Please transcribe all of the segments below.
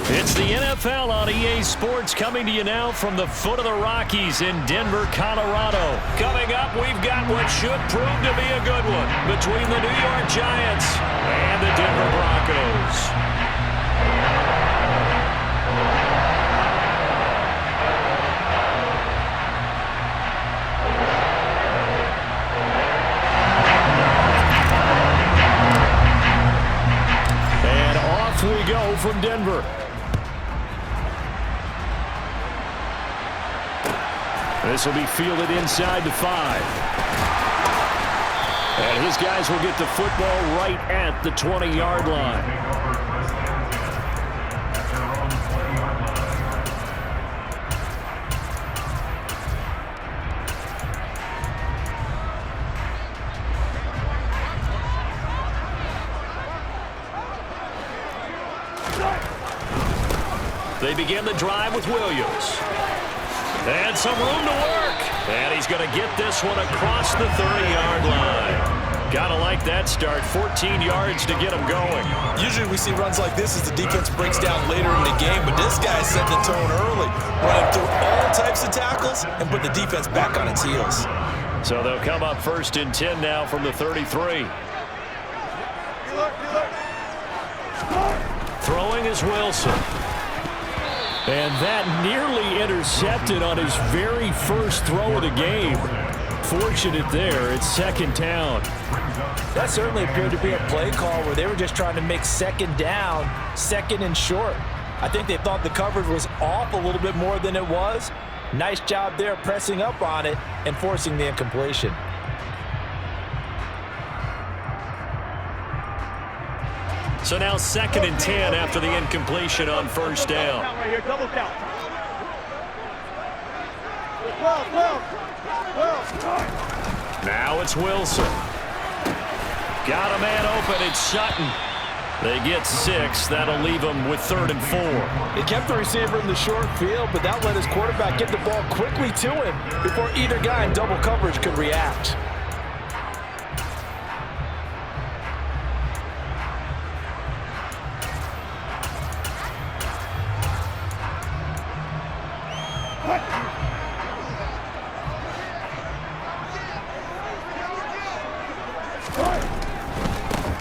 It's the NFL on EA Sports coming to you now from the foot of the Rockies in Denver, Colorado. Coming up, we've got what should prove to be a good one between the New York Giants and the Denver Broncos. And off we go from Denver. This will be fielded inside the 5. And his guys will get the football right at the 20-yard line. They begin the drive with Williams. And some room to work. And he's going to get this one across the 30-yard line. Gotta like that start. 14 yards to get him going. Usually we see runs like this as the defense breaks down later in the game, but this guy's setting the tone early, running through all types of tackles and putting the defense back on its heels. So they'll come up 1st and 10 now from the 33. Throwing is Wilson. And that nearly intercepted on his very first throw of the game. Fortunate there. It's 2nd down. That certainly appeared to be a play call where they were just trying to make 2nd down, 2nd and short. I think they thought the coverage was off a little bit more than it was. Nice job there pressing up on it and forcing the incompletion. So now 2nd and 10 after the incompletion on 1st down. Right here, double count. Now it's Wilson. Got a man open. It's Sutton. They get 6. That'll leave them with 3rd and 4. They kept the receiver in the short field, but that let his quarterback get the ball quickly to him before either guy in double coverage could react.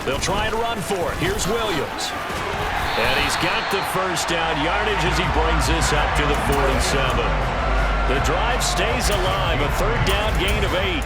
They'll try and run for it. Here's Williams. And he's got the 1st down yardage as he brings this up to the 4 and 7. The drive stays alive. A 3rd down gain of 8.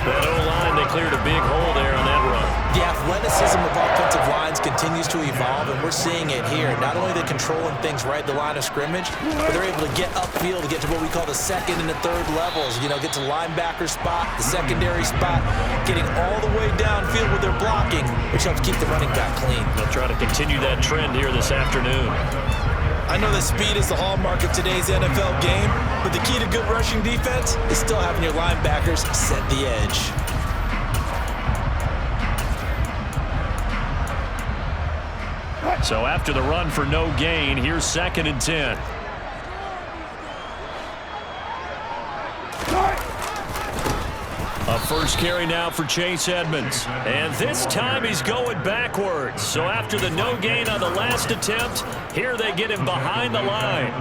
That O-line, they cleared a big hole there on that run. The athleticism of offensive lines continues to evolve, and we're seeing it here. Not only are they controlling things right at the line of scrimmage, but they're able to get upfield to get to what we call the 2nd and the 3rd levels. You know, get to linebacker spot, the secondary spot, getting all the way downfield with their blocking, which helps keep the running back clean. They'll try to continue that trend here this afternoon. I know that speed is the hallmark of today's NFL game, but the key to good rushing defense is still having your linebackers set the edge. So after the run for no gain, here's 2nd and 10. A first carry now for Chase Edmonds. And this time he's going backwards. So after the no gain on the last attempt, here they get him behind the line.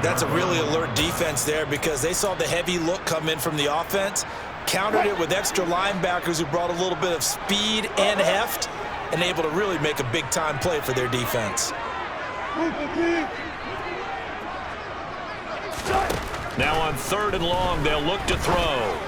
That's a really alert defense there because they saw the heavy look come in from the offense, countered it with extra linebackers who brought a little bit of speed and heft, and able to really make a big-time play for their defense. Now on 3rd and long, they'll look to throw.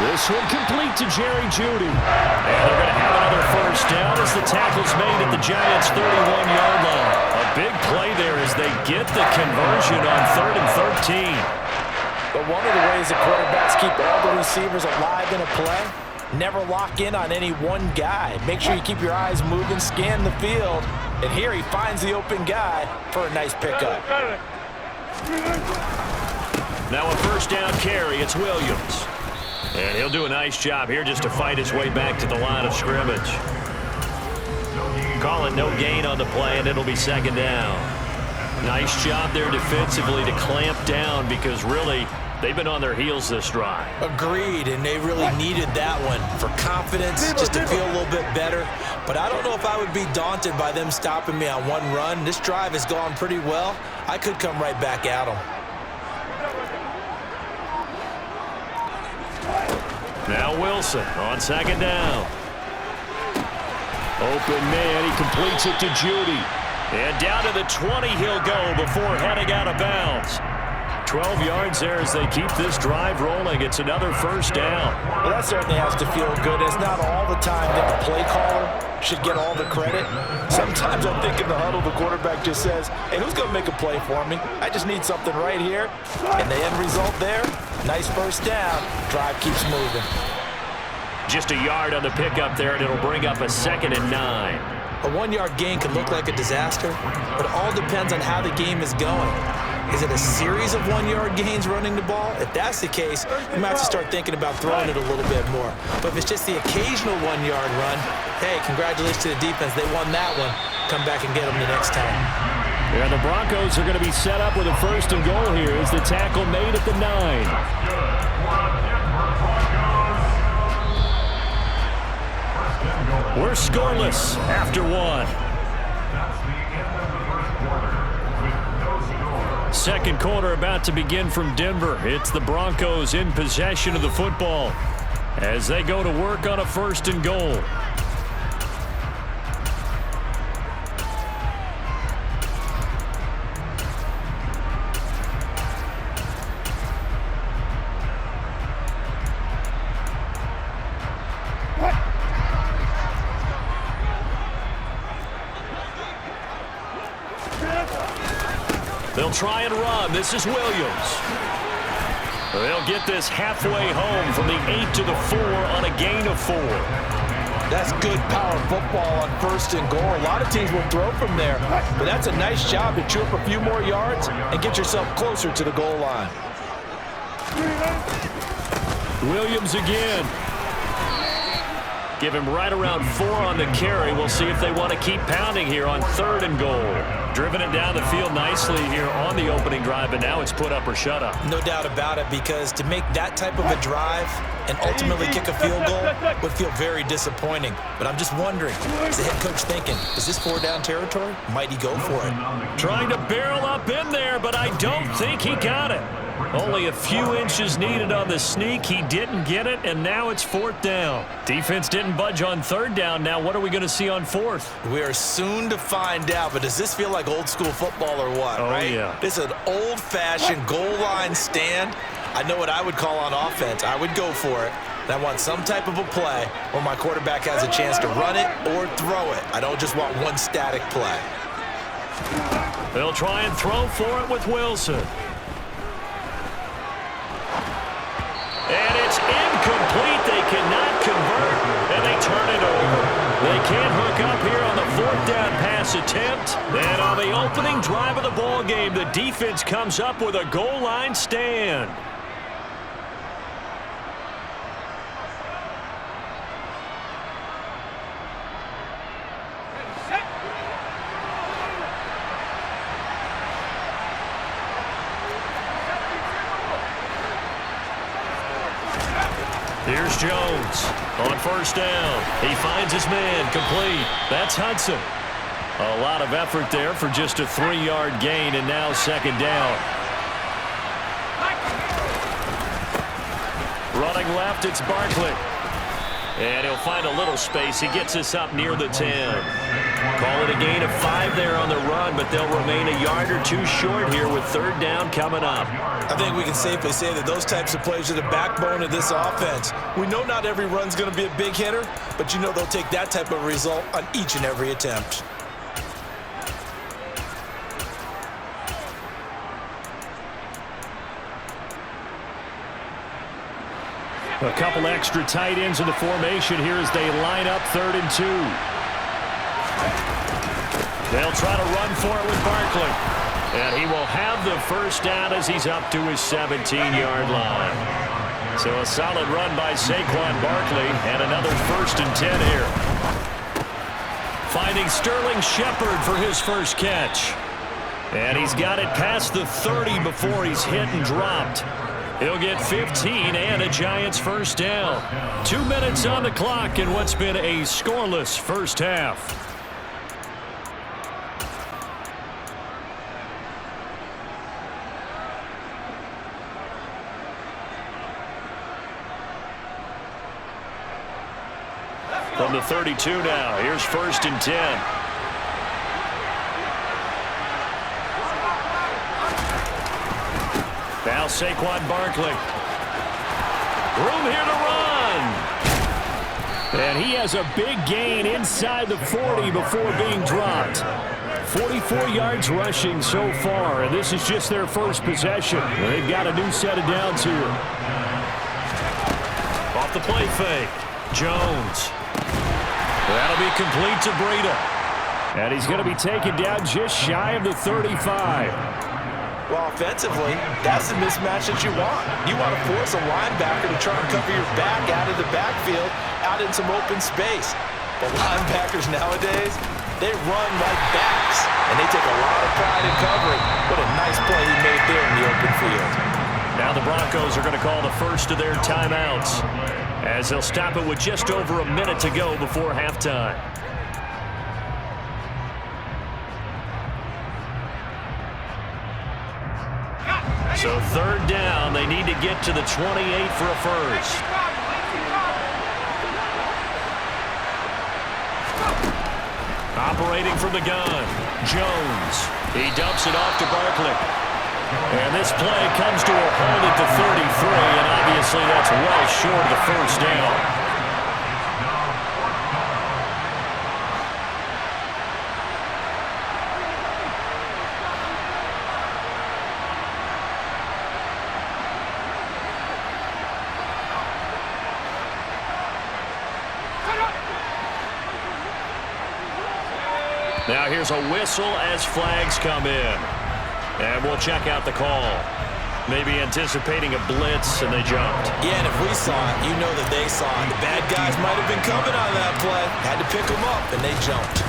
This one complete to Jerry Jeudy. And they're going to have another 1st down as the tackle's made at the Giants' 31-yard line. A big play there as they get the conversion on 3rd and 13. But one of the ways the quarterbacks keep all the receivers alive in a play, never lock in on any one guy. Make sure you keep your eyes moving, scan the field. And here he finds the open guy for a nice pickup. Now a 1st down carry. It's Williams. And he'll do a nice job here just to fight his way back to the line of scrimmage. Call it no gain on the play, and it'll be 2nd down. Nice job there defensively to clamp down because really They've been on their heels this drive. Agreed, and they really needed that one for confidence, just to feel a little bit better. But I don't know if I would be daunted by them stopping me on one run. This drive has gone pretty well. I could come right back at them. Now Wilson on second down. Open man, he completes it to Judy. And down to the 20 he'll go before heading out of bounds. 12 yards there as they keep this drive rolling. It's another first down. Well, that certainly has to feel good. It's not all the time that the play caller should get all the credit. Sometimes I think in the huddle, the quarterback just says, hey, who's going to make a play for me? I just need something right here. And the end result there, nice first down. Drive keeps moving. Just a yard on the pickup there, and it'll bring up a 2nd and 9. A 1-yard gain can look like a disaster, but it all depends on how the game is going. Is it a series of 1-yard gains running the ball? If that's the case, you might have to start thinking about throwing it a little bit more. But if it's just the occasional 1-yard run, hey, congratulations to the defense. They won that one. Come back and get them the next time. Yeah, the Broncos are going to be set up with a 1st and goal here as the tackle made at the 9. We're scoreless after 1. Second quarter about to begin from Denver. It's the Broncos in possession of the football as they go to work on a 1st and goal. They'll try and run. This is Williams. They'll get this halfway home from the 8 to the 4 on a gain of 4. That's good power football on 1st and goal. A lot of teams will throw from there, but that's a nice job to chew up a few more yards and get yourself closer to the goal line. Williams again. Give him right around 4 on the carry. We'll see if they want to keep pounding here on 3rd and goal. Driven it down the field nicely here on the opening drive, but now it's put up or shut up. No doubt about it, because to make that type of a drive and ultimately kick a field goal would feel very disappointing. But I'm just wondering, is the head coach thinking, is this 4-down territory? Might he go for it? Trying to barrel up in there, but I don't think he got it. Only a few inches needed on the sneak. He didn't get it, and now it's 4th down. Defense didn't budge on 3rd down. Now what are we going to see on 4th? We are soon to find out, but does this feel like old school football or what, oh, right? Yeah. This is an old-fashioned goal line stand. I know what I would call on offense. I would go for it. And I want some type of a play where my quarterback has a chance to run it or throw it. I don't just want one static play. They'll try and throw for it with Wilson. And it's incomplete. They cannot convert, and they turn it over. They can't hook up here on the 4th down pass attempt. And on the opening drive of the ball game, the defense comes up with a goal line stand. Here's Jones on 1st down. He finds his man, complete. That's Hudson. A lot of effort there for just a 3-yard gain, and now 2nd down. Running left, it's Barkley. And he'll find a little space. He gets us up near the 10. Call it a gain of 5 there on the run, but they'll remain a yard or 2 short here with 3rd down coming up. I think we can safely say that those types of plays are the backbone of this offense. We know not every run's going to be a big hitter, but you know they'll take that type of result on each and every attempt. A couple extra tight ends in the formation here as they line up 3rd and 2. They'll try to run for it with Barkley. And he will have the 1st down as he's up to his 17-yard line. So a solid run by Saquon Barkley and another 1st and 10 here. Finding Sterling Shepard for his first catch. And he's got it past the 30 before he's hit and dropped. He'll get 15 and a Giants first down. 2 minutes on the clock in what's been a scoreless first half. From the 32 now, here's 1st and 10. Now Saquon Barkley. Room here to run. And he has a big gain inside the 40 before being dropped. 44 yards rushing so far, and this is just their first possession. They've got a new set of downs here. Off the play fake. Jones. That'll be complete to Breida. And he's going to be taken down just shy of the 35. Well, offensively, that's the mismatch that you want. You want to force a linebacker to try and cover your back out of the backfield, out in some open space. The linebackers nowadays, they run like backs, and they take a lot of pride in covering. What a nice play he made there in the open field. Now the Broncos are going to call the first of their timeouts, as they'll stop it with just over a minute to go before halftime. So 3rd down, they need to get to the 28 for a first. Operating from the gun, Jones. He dumps it off to Barkley. And this play comes to a hold at the 33, and obviously that's well short of the first down. Now here's a whistle as flags come in. And we'll check out the call. Maybe anticipating a blitz, and they jumped. Yeah, and if we saw it, you know that they saw it. The bad guys might have been coming on that play. Had to pick them up, and they jumped.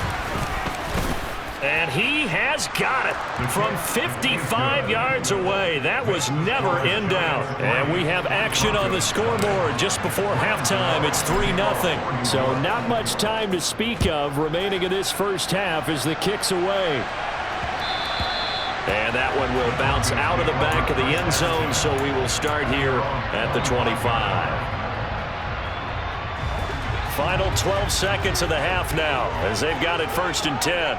And he has got it from 55 yards away. That was never in doubt. And we have action on the scoreboard just before halftime. It's 3-0. So not much time to speak of remaining in this first half as the kick's away. And that one will bounce out of the back of the end zone, so we will start here at the 25. Final 12 seconds of the half now as they've got it 1st and 10.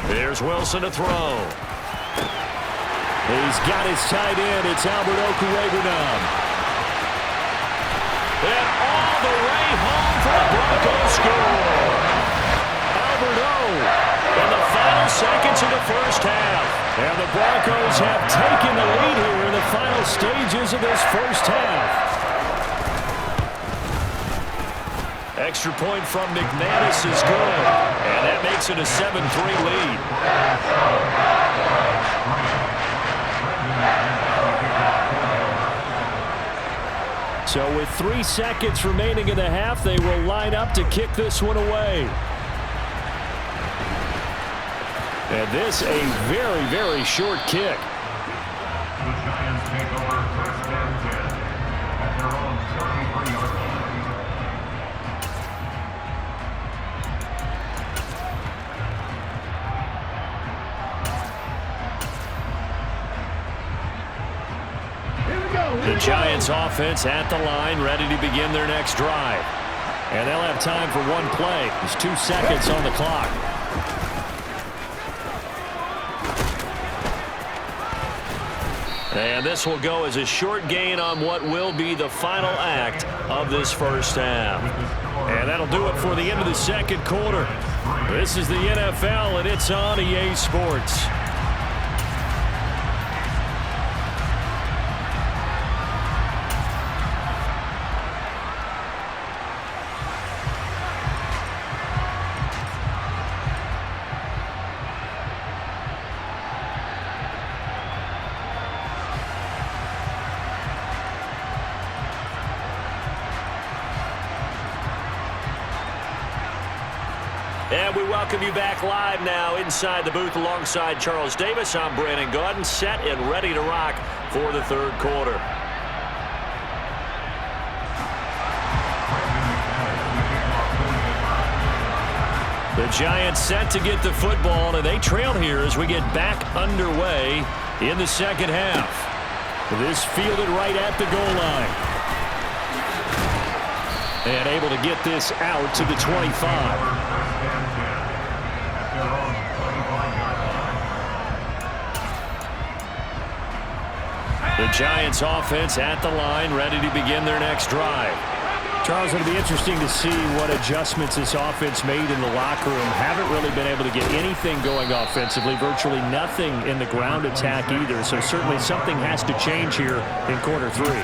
Here's Wilson to throw. He's got his tight end. It's Albert Okwuegbunam. And all the way home for the Broncos score. Albert O in the final seconds of the first half. And the Broncos have taken the lead here in the final stages of this first half. Extra point from McManus is good, and that makes it a 7-3 lead. So with 3 seconds remaining in the half, they will line up to kick this one away. And this a very, very short kick. The Giants take over 1st and 10 at their own 33-yard line. The Giants offense at the line, ready to begin their next drive. And they'll have time for one play. There's 2 seconds on the clock. And this will go as a short gain on what will be the final act of this first half. And that'll do it for the end of the second quarter. This is the NFL, and it's on EA Sports. And we welcome you back live now inside the booth alongside Charles Davis. I'm Brandon Gaudin, set and ready to rock for the third quarter. The Giants set to get the football, and they trail here as we get back underway in the second half. This fielded right at the goal line. And able to get this out to the 25. The Giants offense at the line, ready to begin their next drive. Charles, it'll be interesting to see what adjustments this offense made in the locker room. Haven't really been able to get anything going offensively, virtually nothing in the ground attack either. So certainly something has to change here in quarter three.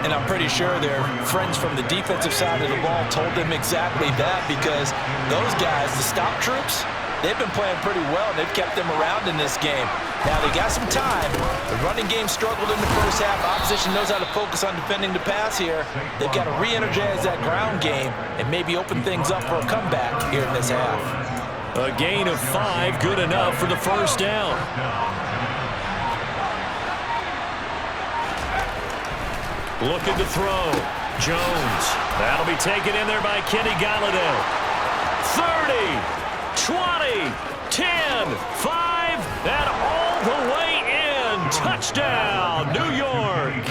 And I'm pretty sure their friends from the defensive side of the ball told them exactly that, because those guys, the stop troops, they've been playing pretty well, and they've kept them around in this game. Now, they got some time. The running game struggled in the first half. Opposition knows how to focus on defending the pass here. They've got to re-energize that ground game and maybe open things up for a comeback here in this half. A gain of 5, good enough for the first down. Looking to throw. Jones. That'll be taken in there by Kenny Galladay. 30, 20, 10, 5, and all the way in. Touchdown, New York.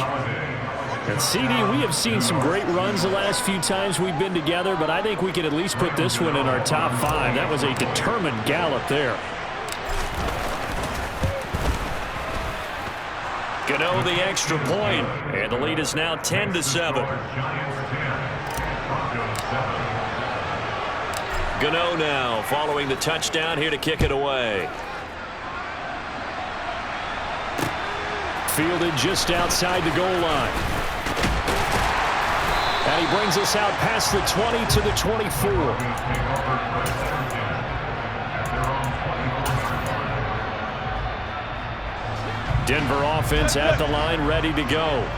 And CD, we have seen some great runs the last few times we've been together, but I think we can at least put this one in our top 5. That was a determined gallop there. Gano the extra point, and the lead is now 10-7. Gano now following the touchdown here to kick it away. Fielded just outside the goal line. And he brings us out past the 20 to the 24. Denver offense at the line, ready to go.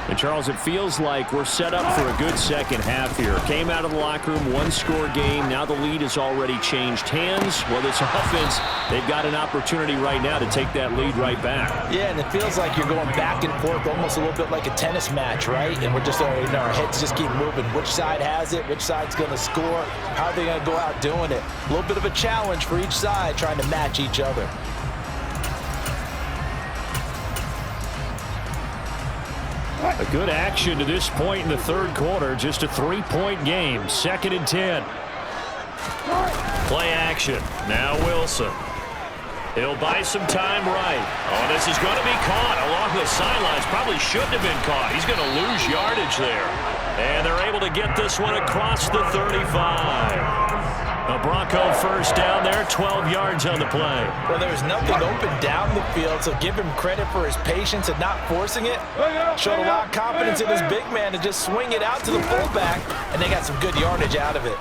And Charles, it feels like we're set up for a good second half here. Came out of the locker room, one-score game. Now the lead has already changed hands. Well, this offense, they've got an opportunity right now to take that lead right back. Yeah, and it feels like you're going back and forth, almost a little bit like a tennis match, right? And we're just, our heads just keep moving. Which side has it? Which side's going to score? How are they going to go out doing it? A little bit of a challenge for each side, trying to match each other. A good action to this point in the third quarter. Just a 3-point game. 2nd and 10. Play action. Now Wilson. He'll buy some time right. Oh, this is going to be caught along the sidelines. Probably shouldn't have been caught. He's going to lose yardage there. And they're able to get this one across the 35. A Bronco first down there, 12 yards on the play. Well, there's nothing open down the field, so give him credit for his patience and not forcing it. Showed a lot of confidence in his big man to just swing it out to the fullback, and they got some good yardage out of it.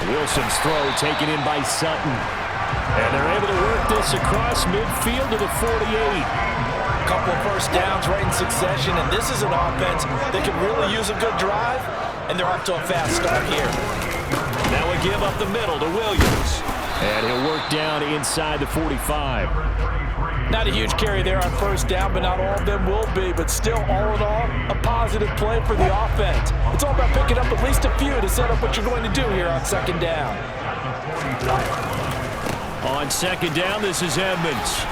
Wilson's throw taken in by Sutton. And they're able to work this across midfield to the 48. A couple of first downs right in succession, and this is an offense that could really use a good drive. And they're off to a fast start here. Now we give up the middle to Williams. And he'll work down inside the 45. Not a huge carry there on first down, but not all of them will be. But still, all in all, a positive play for the offense. It's all about picking up at least a few to set up what you're going to do here on second down. On second down, this is Edmonds.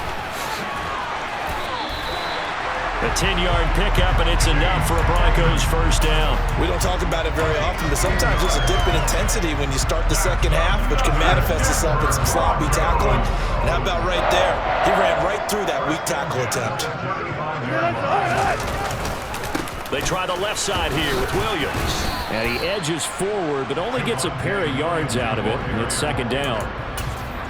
A 10-yard pickup, and it's enough for a Broncos first down. We don't talk about it very often, but sometimes there's a dip in intensity when you start the second half, which can manifest itself in some sloppy tackling. And how about right there? He ran right through that weak tackle attempt. They try the left side here with Williams. And he edges forward, but only gets a pair of yards out of it, and it's second down.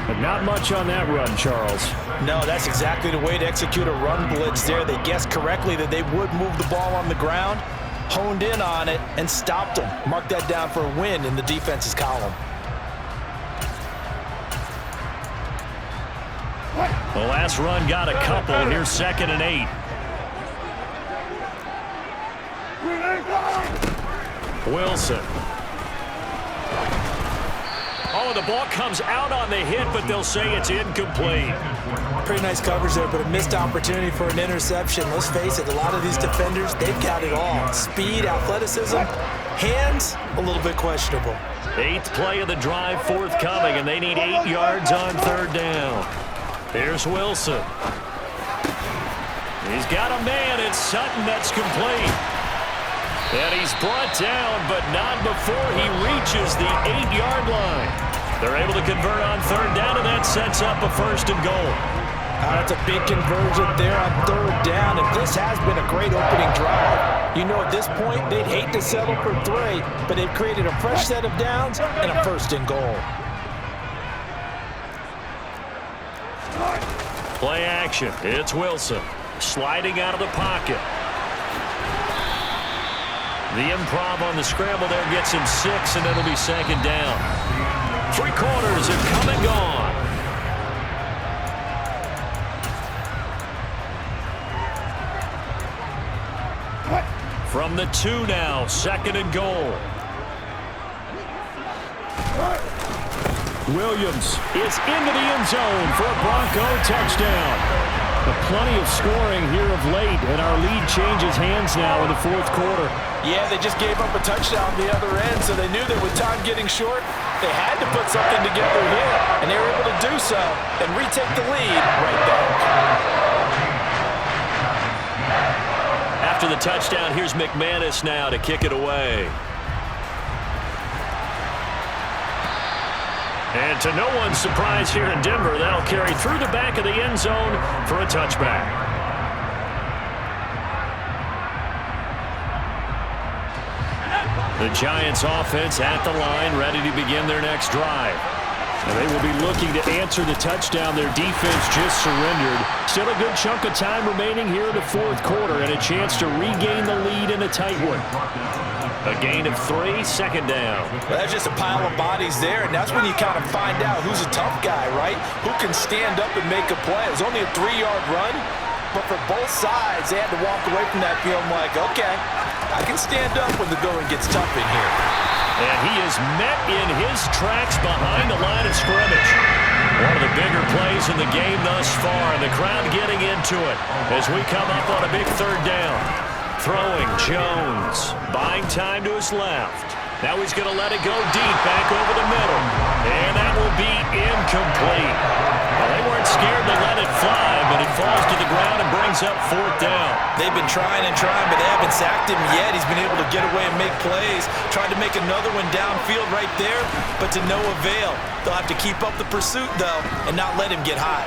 But not much on that run, Charles. No, that's exactly the way to execute a run blitz there. They guessed correctly that they would move the ball on the ground, honed in on it, and stopped them. Mark that down for a win in the defense's column. The last run got a couple. Here's 2nd and 8. Wilson. Oh, the ball comes out on the hit, but they'll say it's incomplete. Pretty nice coverage there, but a missed opportunity for an interception. Let's face it, a lot of these defenders, they've got it all. Speed, athleticism, hands, a little bit questionable. 8th play of the drive forthcoming, and they need 8 yards on 3rd down. Here's Wilson. He's got a man. It's Sutton that's complete. And he's brought down, but not before he reaches the 8-yard line. They're able to convert on 3rd down, and that sets up a 1st and goal. That's a big conversion there on 3rd down, and this has been a great opening drive. You know, at this point, they'd hate to settle for 3, but they've created a fresh set of downs and a 1st and goal. Play action. It's Wilson sliding out of the pocket. The improv on the scramble there gets him 6, and it'll be 2nd down. 3 quarters have come and gone. From the 2 now, 2nd and goal. Williams is into the end zone for a Bronco touchdown. Plenty of scoring here of late, and our lead changes hands now in the 4th quarter. Yeah, they just gave up a touchdown on the other end, so they knew that with time getting short, they had to put something together here, and they were able to do so and retake the lead right back. After the touchdown, here's McManus now to kick it away. And to no one's surprise here in Denver, that'll carry through the back of the end zone for a touchback. The Giants offense at the line, ready to begin their next drive. And they will be looking to answer the touchdown their defense just surrendered. Still a good chunk of time remaining here in the 4th quarter and a chance to regain the lead in a tight one. A gain of 3, 2nd down. Well, that's just a pile of bodies there, and that's when you kind of find out who's a tough guy, right? Who can stand up and make a play. It was only a 3-yard run, but for both sides, they had to walk away from that feeling like, okay, I can stand up when the going gets tough in here. And he is met in his tracks behind the line of scrimmage. One of the bigger plays in the game thus far, and the crowd getting into it as we come up on a big 3rd down. Throwing Jones, buying time to his left. Now he's going to let it go deep back over the middle. And that will be incomplete. Well, they weren't scared to let it fly, but it falls to the ground and brings up 4th down. They've been trying and trying, but they haven't sacked him yet. He's been able to get away and make plays. Tried to make another one downfield right there, but to no avail. They'll have to keep up the pursuit, though, and not let him get high.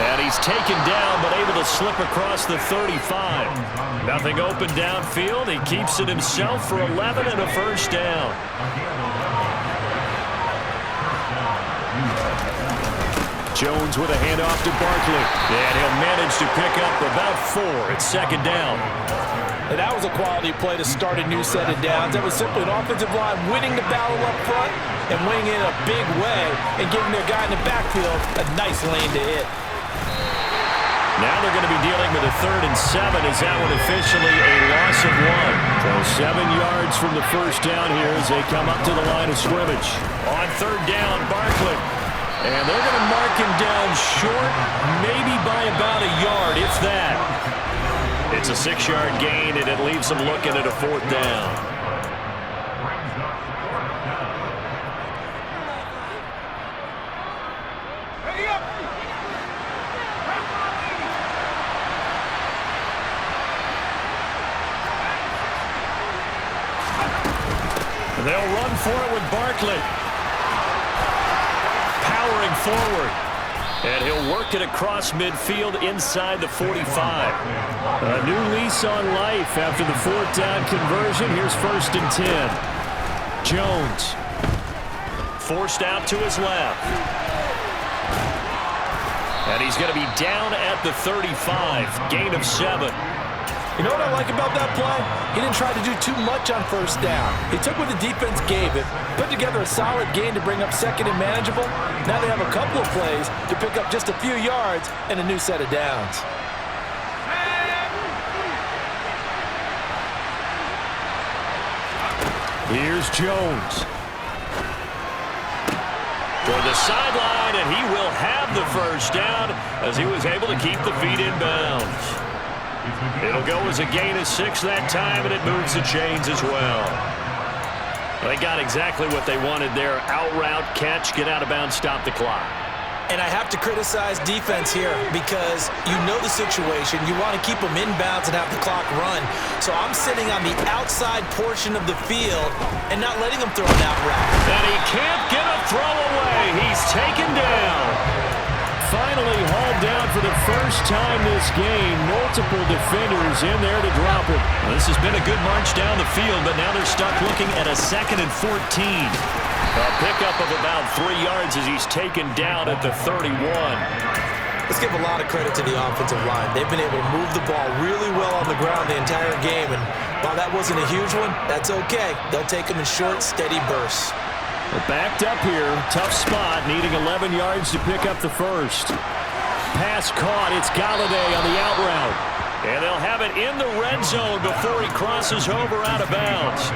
And he's taken down, but able to slip across the 35. Nothing open downfield. He keeps it himself for 11 and a 1st down. Jones with a handoff to Barkley. And he'll manage to pick up about 4 at 2nd down. And that was a quality play to start a new set of downs. That was simply an offensive line winning the battle up front and winning it in a big way and giving their guy in the backfield a nice lane to hit. Now they're going to be dealing with a 3rd and 7. Is that one officially a loss of 1? So 7 yards from the 1st down here as they come up to the line of scrimmage. On 3rd down, Barkley. And they're going to mark him down short, maybe by about a yard, if that. It's a 6-yard gain, and it leaves them looking at a 4th down. They'll run for it with Barkley. Powering forward. And he'll work it across midfield inside the 45. A new lease on life after the 4th down conversion. Here's 1st and 10. Jones. Forced out to his left. And he's going to be down at the 35. Gain of 7. You know what I like about that play? He didn't try to do too much on 1st down. He took what the defense gave him, put together a solid gain to bring up 2nd and manageable. Now they have a couple of plays to pick up just a few yards and a new set of downs. Here's Jones. for the sideline, and he will have the first down as he was able to keep the feet in bounds. It'll go as a gain of 6 that time, and it moves the chains as well. They got exactly what they wanted there. Out route, catch, get out of bounds, stop the clock. And I have to criticize defense here because you know the situation. You want to keep them inbounds and have the clock run. So I'm sitting on the outside portion of the field and not letting them throw an out route. And he can't get a throw away. He's taken down. Finally hauled down for the first time this game. Multiple defenders in there to drop it. Well, this has been a good march down the field, but now they're stuck looking at a 2nd and 14. A pickup of about 3 yards as he's taken down at the 31. Let's give a lot of credit to the offensive line. They've been able to move the ball really well on the ground the entire game, and while that wasn't a huge one, that's okay. They'll take them in short, steady bursts. They're backed up here. Tough spot, needing 11 yards to pick up the first. Pass caught. It's Galladay on the out route. And they'll have it in the red zone before he crosses over out of bounds.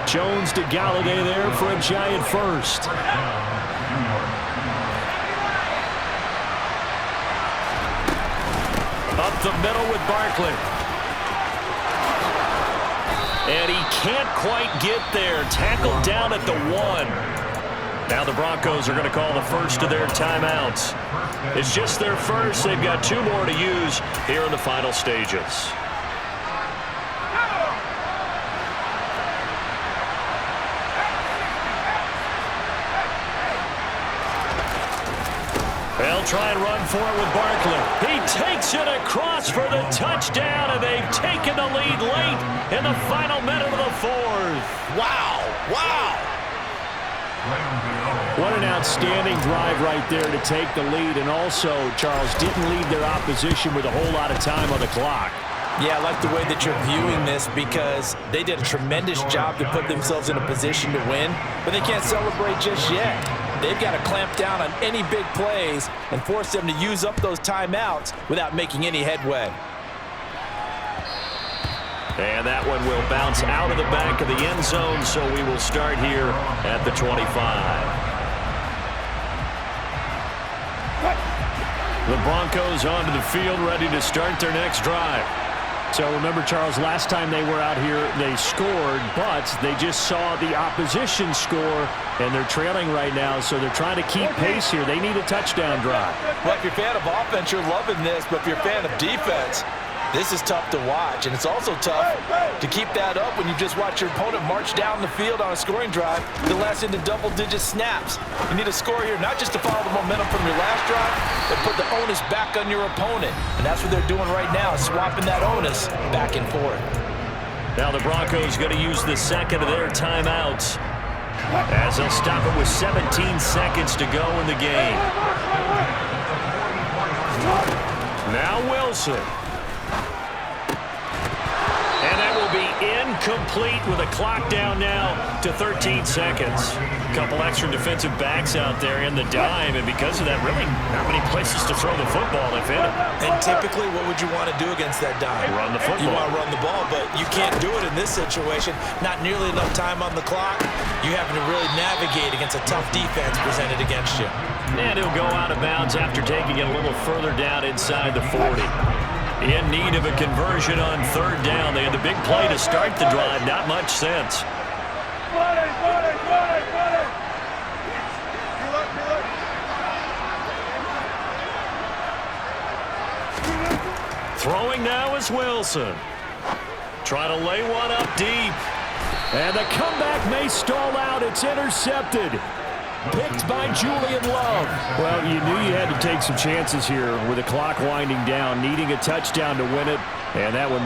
Jones to Galladay there for a Giant first. Up the middle with Barkley. And he can't quite get there. Tackled down at the 1. Now the Broncos are going to call the first of their timeouts. It's just their first. They've got 2 more to use here in the final stages. They'll try and run for it with Barkley. He takes it across for the touchdown, and they've taken the lead late in the final minute of the 4th. Wow! Wow! What an outstanding drive right there to take the lead, and also, Charles, didn't leave their opposition with a whole lot of time on the clock. Yeah, I like the way that you're viewing this because they did a tremendous job to put themselves in a position to win, but they can't celebrate just yet. They've got to clamp down on any big plays and force them to use up those timeouts without making any headway. And that one will bounce out of the back of the end zone, so we will start here at the 25. The Broncos onto the field, ready to start their next drive. So remember, Charles, last time they were out here, they scored, but they just saw the opposition score, and they're trailing right now, so they're trying to keep pace here. They need a touchdown drive. Well, if you're a fan of offense, you're loving this, but if you're a fan of defense, this is tough to watch, and it's also tough to keep that up when you just watch your opponent march down the field on a scoring drive that lasts into double-digit snaps. You need a score here, not just to follow the momentum from your last drive, but put the onus back on your opponent. And that's what they're doing right now, swapping that onus back and forth. Now the Broncos going to use the second of their timeouts as they'll stop it with 17 seconds to go in the game. Now Wilson. And that will be incomplete with a clock down now to 13 seconds. A couple extra defensive backs out there in the dime, and because of that, really not many places to throw the football, if any. And typically, what would you want to do against that dime? Run the football. You want to run the ball, but you can't do it in this situation. Not nearly enough time on the clock. You having to really navigate against a tough defense presented against you. And he'll go out of bounds after taking it a little further down inside the 40. In need of a conversion on 3rd down. They had the big play to start the drive. Not much sense. Throwing now is Wilson. Trying to lay one up deep. And the comeback may stall out. It's intercepted. Picked by Julian Love. Well, you knew you had to take some chances here with the clock winding down, needing a touchdown to win it, and that one